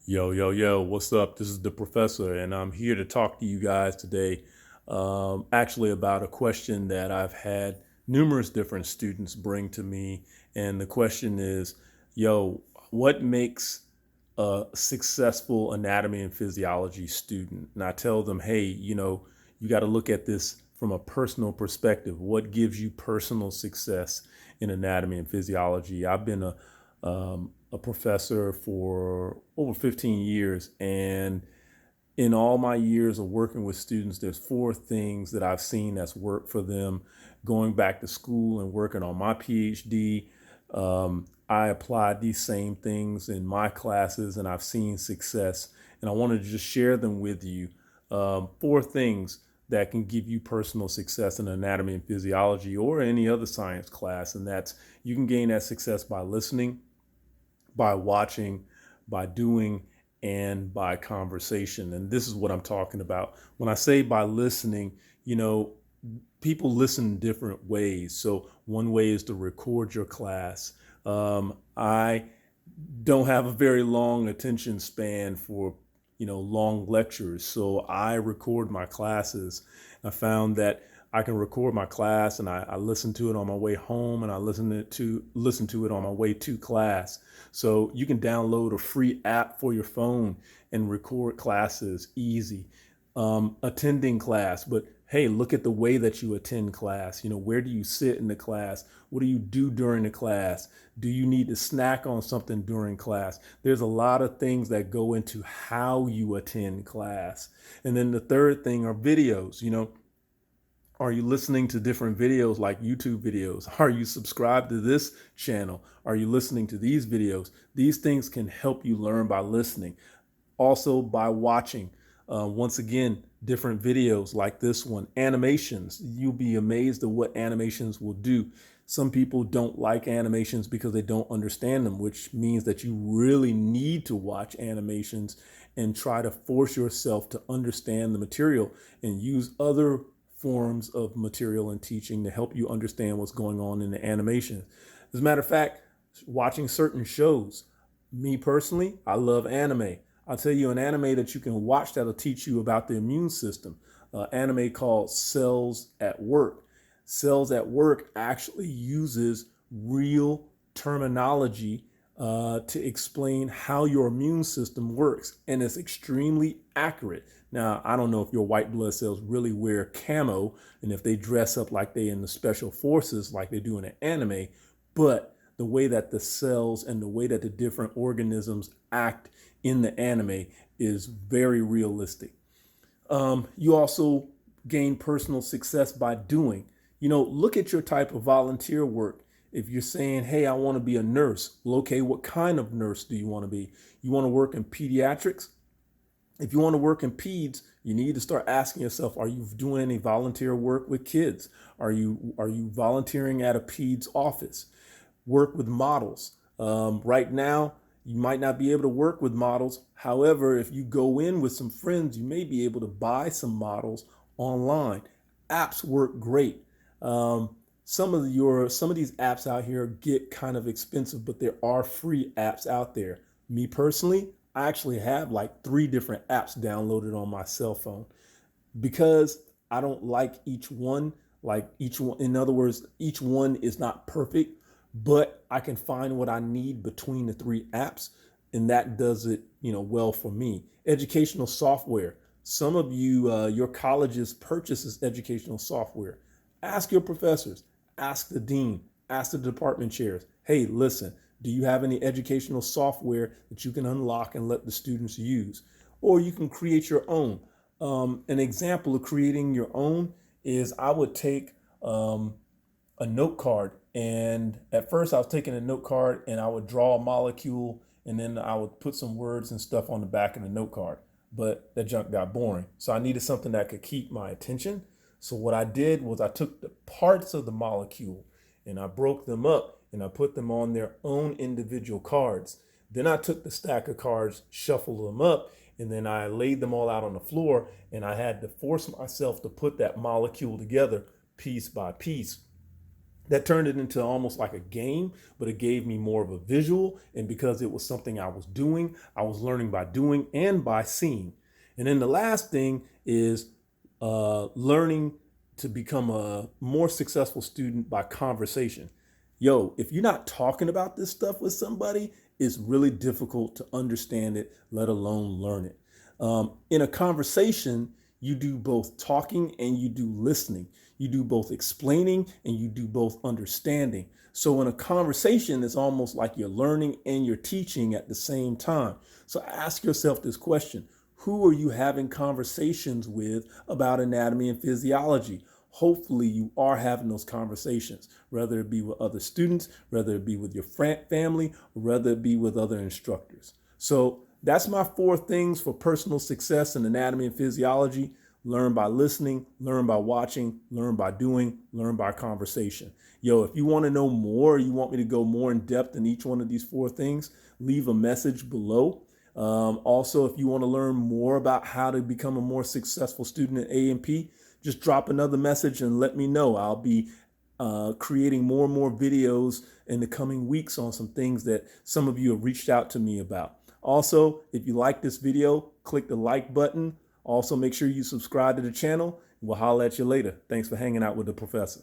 Yo, yo, yo, what's up? This is the professor, and I'm here to talk to you guys today, actually about a question that I've had numerous different students bring to me. And the question is, yo, what makes a successful anatomy and physiology student? And I tell them, hey, you got to look at this from a personal perspective. What gives you personal success in anatomy and physiology? I've been a professor for over 15 years. And in all my years of working with students, there's four things that I've seen that's worked for them. Going back to school and working on my PhD, I applied these same things in my classes and I've seen success. And I wanted to just share them with you. Four things that can give you personal success in anatomy and physiology or any other science class. And that's you can gain that success by listening, by watching, by doing, and by conversation. And this is what I'm talking about. When I say by listening, you know, people listen different ways. So one way is to record your class. I don't have a very long attention span for long lectures, so I record my classes. I found that I can record my class and I listen to it on my way home, and I listen to it on my way to class. So you can download a free app for your phone and record classes easy. Attending class, but hey, look at the way that you attend class. Where do you sit in the class? What do you do during the class? Do you need to snack on something during class? There's a lot of things that go into how you attend class. And then the third thing are videos. Are you listening to different videos like YouTube videos? Are you subscribed to this channel? Are you listening to these videos? These things can help you learn by listening. Also by watching. Once again, different videos like this one. Animations. You'll be amazed at what animations will do. Some people don't like animations because they don't understand them, which means that you really need to watch animations and try to force yourself to understand the material and use other forms of material and teaching to help you understand what's going on in the animation. As a matter of fact, watching certain shows. Me personally, I love anime. I'll tell you an anime that you can watch that'll teach you about the immune system. Anime called Cells at Work. Cells at Work actually uses real terminology to explain how your immune system works, and it's extremely accurate. Now, I don't know if your white blood cells really wear camo and if they dress up like they in the special forces like they do in an anime, but the way that the cells and the way that the different organisms act in the anime is very realistic. You also gain personal success by doing. Look at your type of volunteer work. If you're saying, hey, I want to be a nurse, well, okay, what kind of nurse do you want to be? You want to work in pediatrics? If you want to work in peds, you need to start asking yourself, are you doing any volunteer work with kids? Are you volunteering at a peds office? Work with models. Right now, you might not be able to work with models. However, if you go in with some friends, you may be able to buy some models online. Apps work great. Some of these apps out here get kind of expensive, but there are free apps out there. Me personally, I actually have like three different apps downloaded on my cell phone because I don't like each one. Like each one, in other words, each one is not perfect, but I can find what I need between the three apps, and that does it, well for me. Educational software. Some of you, your colleges purchases educational software. Ask your professors, ask the dean, ask the department chairs. Hey, listen, do you have any educational software that you can unlock and let the students use? Or you can create your own. An example of creating your own is I would take a note card. And at first I was taking a note card and I would draw a molecule and then I would put some words and stuff on the back of the note card. But that junk got boring. So I needed something that could keep my attention. So what I did was I took the parts of the molecule and I broke them up and I put them on their own individual cards. Then I took the stack of cards, shuffled them up, and then I laid them all out on the floor, and I had to force myself to put that molecule together piece by piece. That turned it into almost like a game, but it gave me more of a visual. And because it was something I was doing, I was learning by doing and by seeing. And then the last thing is learning to become a more successful student by conversation. Yo, if you're not talking about this stuff with somebody, it's really difficult to understand it, let alone learn it. In a conversation, you do both talking and you do listening. You do both explaining and you do both understanding. So in a conversation, it's almost like you're learning and you're teaching at the same time. So ask yourself this question: who are you having conversations with about anatomy and physiology? Hopefully you are having those conversations, whether it be with other students, whether it be with your family, or whether it be with other instructors. So that's my 4 things for personal success in anatomy and physiology. Learn by listening, learn by watching, learn by doing, learn by conversation. Yo, if you want to know more, you want me to go more in depth in each one of these 4 things, leave a message below. Also, if you want to learn more about how to become a more successful student at A&P, just drop another message and let me know. I'll be creating more and more videos in the coming weeks on some things that some of you have reached out to me about. Also, if you like this video, click the like button. Also, make sure you subscribe to the channel. We'll holler at you later. Thanks for hanging out with the professor.